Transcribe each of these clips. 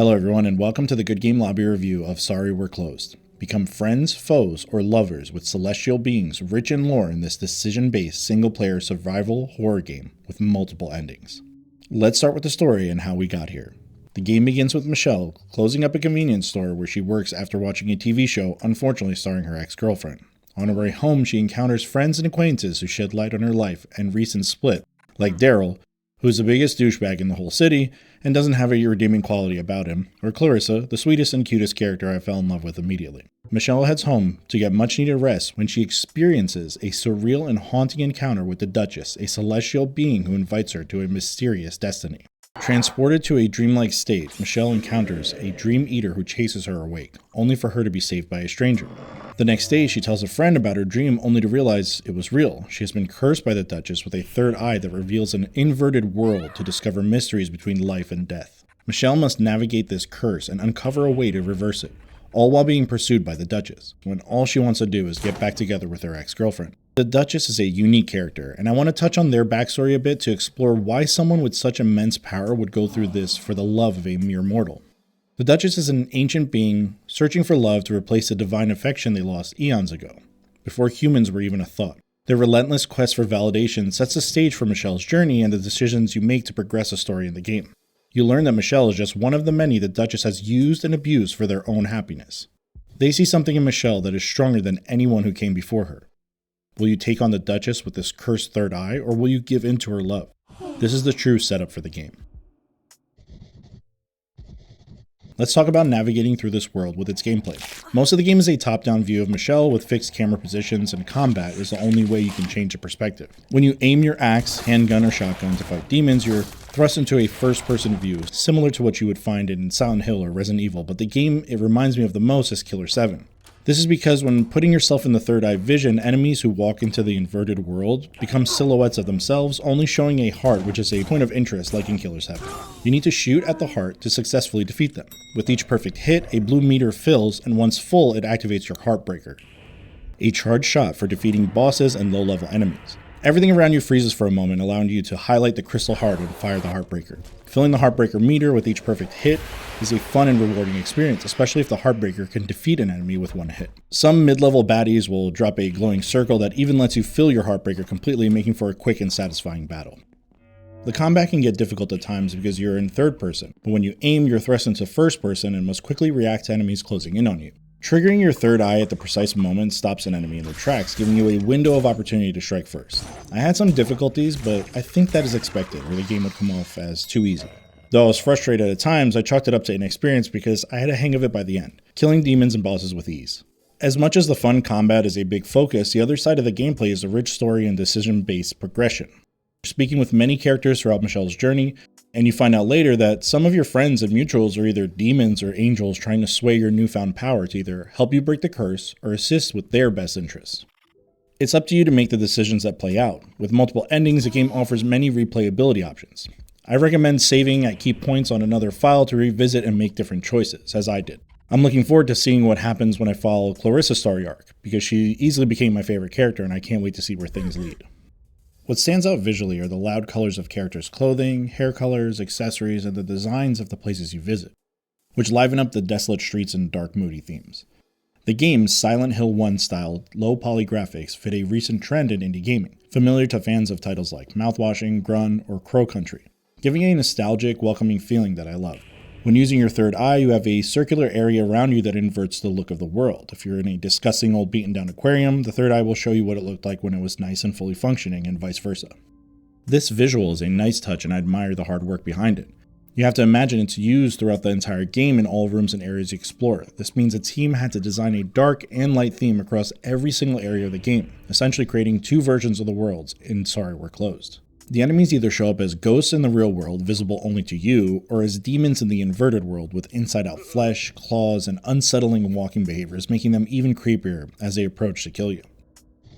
Hello everyone and welcome to the Good Game Lobby review of Sorry We're Closed. Become friends, foes, or lovers with celestial beings rich in lore in this decision-based single-player survival horror game with multiple endings. Let's start with the story and how we got here. The game begins with Michelle closing up a convenience store where she works after watching a TV show unfortunately starring her ex-girlfriend. On her way home, she encounters friends and acquaintances who shed light on her life and recent split, like Daryl, who's the biggest douchebag in the whole city and doesn't have a redeeming quality about him, or Clarissa, the sweetest and cutest character I fell in love with immediately. Michelle heads home to get much needed rest when she experiences a surreal and haunting encounter with the Duchess, a celestial being who invites her to a mysterious destiny. Transported to a dreamlike state, Michelle encounters a dream eater who chases her awake, only for her to be saved by a stranger. The next day, she tells a friend about her dream only to realize it was real. She has been cursed by the Duchess with a third eye that reveals an inverted world to discover mysteries between life and death. Michelle must navigate this curse and uncover a way to reverse it, all while being pursued by the Duchess, when all she wants to do is get back together with her ex-girlfriend. The Duchess is a unique character, and I want to touch on their backstory a bit to explore why someone with such immense power would go through this for the love of a mere mortal. The Duchess is an ancient being searching for love to replace the divine affection they lost eons ago, before humans were even a thought. Their relentless quest for validation sets the stage for Michelle's journey and the decisions you make to progress a story in the game. You learn that Michelle is just one of the many the Duchess has used and abused for their own happiness. They see something in Michelle that is stronger than anyone who came before her. Will you take on the Duchess with this cursed third eye, or will you give in to her love? This is the true setup for the game. Let's talk about navigating through this world with its gameplay. Most of the game is a top-down view of Michelle with fixed camera positions, and combat is the only way you can change the perspective. When you aim your axe, handgun, or shotgun to fight demons, you're thrust into a first-person view, similar to what you would find in Silent Hill or Resident Evil, but the game it reminds me of the most is Killer7. This is because when putting yourself in the third eye vision, enemies who walk into the inverted world become silhouettes of themselves, only showing a heart, which is a point of interest like in Killer7. You need to shoot at the heart to successfully defeat them. With each perfect hit, a blue meter fills, and once full, it activates your Heartbreaker, a charged shot for defeating bosses and low-level enemies. Everything around you freezes for a moment, allowing you to highlight the crystal heart and fire the Heartbreaker. Filling the Heartbreaker meter with each perfect hit is a fun and rewarding experience, especially if the Heartbreaker can defeat an enemy with one hit. Some mid-level baddies will drop a glowing circle that even lets you fill your Heartbreaker completely, making for a quick and satisfying battle. The combat can get difficult at times because you're in third person, but when you aim, you're thrust into first person and must quickly react to enemies closing in on you. Triggering your third eye at the precise moment stops an enemy in their tracks, giving you a window of opportunity to strike first. I had some difficulties, but I think that is expected, or the game would come off as too easy. Though I was frustrated at times, I chalked it up to inexperience because I had a hang of it by the end, killing demons and bosses with ease. As much as the fun combat is a big focus, the other side of the gameplay is a rich story and decision-based progression. You're speaking with many characters throughout Michelle's journey, and you find out later that some of your friends and mutuals are either demons or angels trying to sway your newfound power to either help you break the curse or assist with their best interests. It's up to you to make the decisions that play out. With multiple endings, the game offers many replayability options. I recommend saving at key points on another file to revisit and make different choices, as I did. I'm looking forward to seeing what happens when I follow Clarissa's story arc, because she easily became my favorite character and I can't wait to see where things lead. What stands out visually are the loud colors of characters' clothing, hair colors, accessories, and the designs of the places you visit, which liven up the desolate streets and dark, moody themes. The game's Silent Hill 1-style low-poly graphics fit a recent trend in indie gaming, familiar to fans of titles like Mouthwashing, Grun, or Crow Country, giving a nostalgic, welcoming feeling that I love. When using your third eye, you have a circular area around you that inverts the look of the world. If you're in a disgusting old beaten-down aquarium, the third eye will show you what it looked like when it was nice and fully functioning, and vice versa. This visual is a nice touch, and I admire the hard work behind it. You have to imagine it's used throughout the entire game in all rooms and areas you explore. This means a team had to design a dark and light theme across every single area of the game, essentially creating two versions of the worlds in Sorry We're Closed. The enemies either show up as ghosts in the real world, visible only to you, or as demons in the inverted world with inside-out flesh, claws, and unsettling walking behaviors, making them even creepier as they approach to kill you.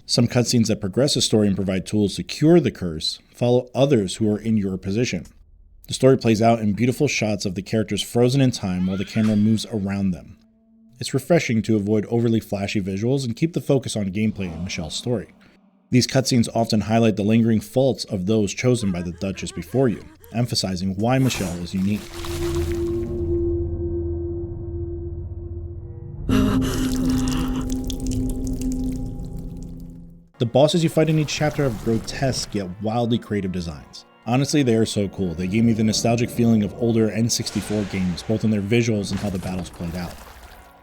Some cutscenes that progress the story and provide tools to cure the curse follow others who are in your position. The story plays out in beautiful shots of the characters frozen in time while the camera moves around them. It's refreshing to avoid overly flashy visuals and keep the focus on gameplay and Michelle's story. These cutscenes often highlight the lingering faults of those chosen by the Duchess before you, emphasizing why Michelle is unique. The bosses you fight in each chapter have grotesque yet wildly creative designs. Honestly, they are so cool. They gave me the nostalgic feeling of older N64 games, both in their visuals and how the battles played out.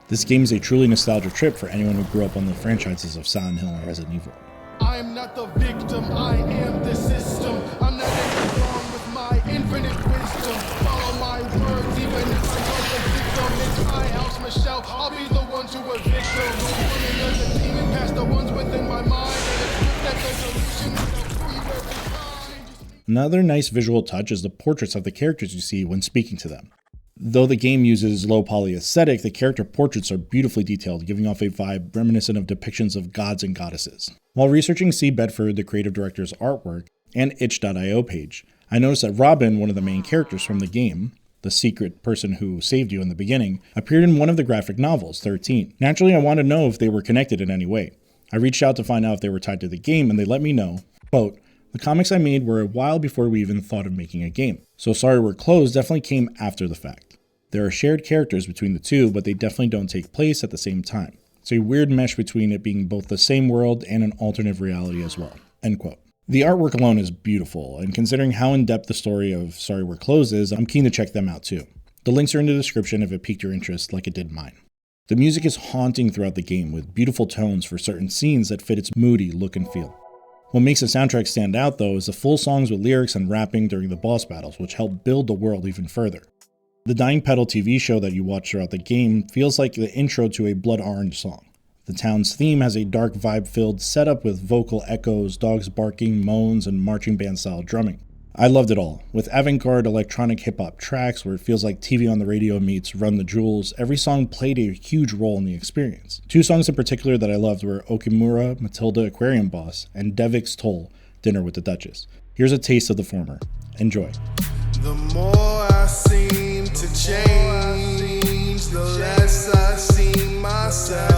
This game is a truly nostalgic trip for anyone who grew up on the franchises of Silent Hill and Resident Evil. I am not the victim, I am the system. I'm not anything wrong with my infinite wisdom. Follow my words, even if I was a victim. It's my house, Michelle, I'll be the one to evict them. Running as a demon past the ones within my mind. And it's good that the solution is free every time. Another nice visual touch is the portraits of the characters you see when speaking to them. Though the game uses low poly aesthetic, the character portraits are beautifully detailed, giving off a vibe reminiscent of depictions of gods and goddesses. While researching C. Bedford, the creative director's artwork, and itch.io page, I noticed that Robin, one of the main characters from the game, the secret person who saved you in the beginning, appeared in one of the graphic novels, 13. Naturally, I wanted to know if they were connected in any way. I reached out to find out if they were tied to the game, and they let me know, quote, "The comics I made were a while before we even thought of making a game, so Sorry We're Closed definitely came after the fact. There are shared characters between the two, but they definitely don't take place at the same time. It's a weird mesh between it being both the same world and an alternate reality as well." End quote. The artwork alone is beautiful, and considering how in-depth the story of Sorry We're Closed is, I'm keen to check them out too. The links are in the description if it piqued your interest like it did mine. The music is haunting throughout the game with beautiful tones for certain scenes that fit its moody look and feel. What makes the soundtrack stand out though is the full songs with lyrics and rapping during the boss battles, which help build the world even further. The Dying Petal TV show that you watch throughout the game feels like the intro to a Blood Orange song. The town's theme has a dark vibe-filled setup with vocal echoes, dogs barking, moans, and marching band-style drumming. I loved it all. With avant-garde electronic hip-hop tracks where it feels like TV on the radio meets Run the Jewels, every song played a huge role in the experience. Two songs in particular that I loved were Okimura, Matilda Aquarium Boss, and Devik's Toll, Dinner with the Duchess. Here's a taste of the former. Enjoy. The more I seem to change, the less I see myself.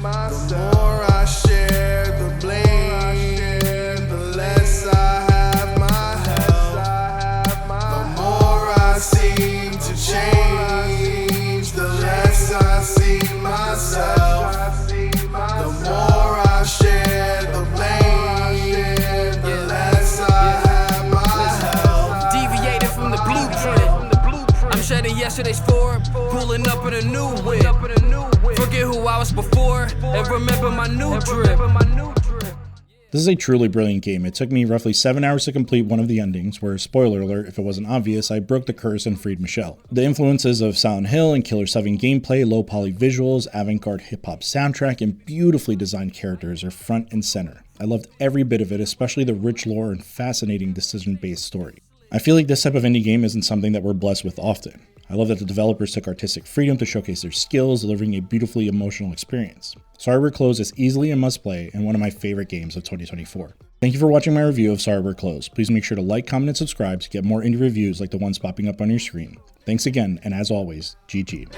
The more I share the blame, the less I have my help. The more I seem to change, the less I see myself. The more I share the blame, the less I have my help. Deviated from the blueprint. I'm shedding yesterday's form, pulling up in a new whip. Forget who I was before and remember my new drip. This is a truly brilliant game. It took me roughly 7 hours to complete one of the endings, where, spoiler alert, if it wasn't obvious, I broke the curse and freed Michelle. The influences of Silent Hill and Killer7 gameplay, low poly visuals, avant-garde hip-hop soundtrack, and beautifully designed characters are front and center. I loved every bit of it, especially the rich lore and fascinating decision-based story. I feel like this type of indie game isn't something that we're blessed with often. I love that the developers took artistic freedom to showcase their skills, delivering a beautifully emotional experience. Sorry We're Closed is easily a must-play and one of my favorite games of 2024. Thank you for watching my review of Sorry We're Closed. Please make sure to like, comment, and subscribe to get more indie reviews like the ones popping up on your screen. Thanks again, and as always, GG.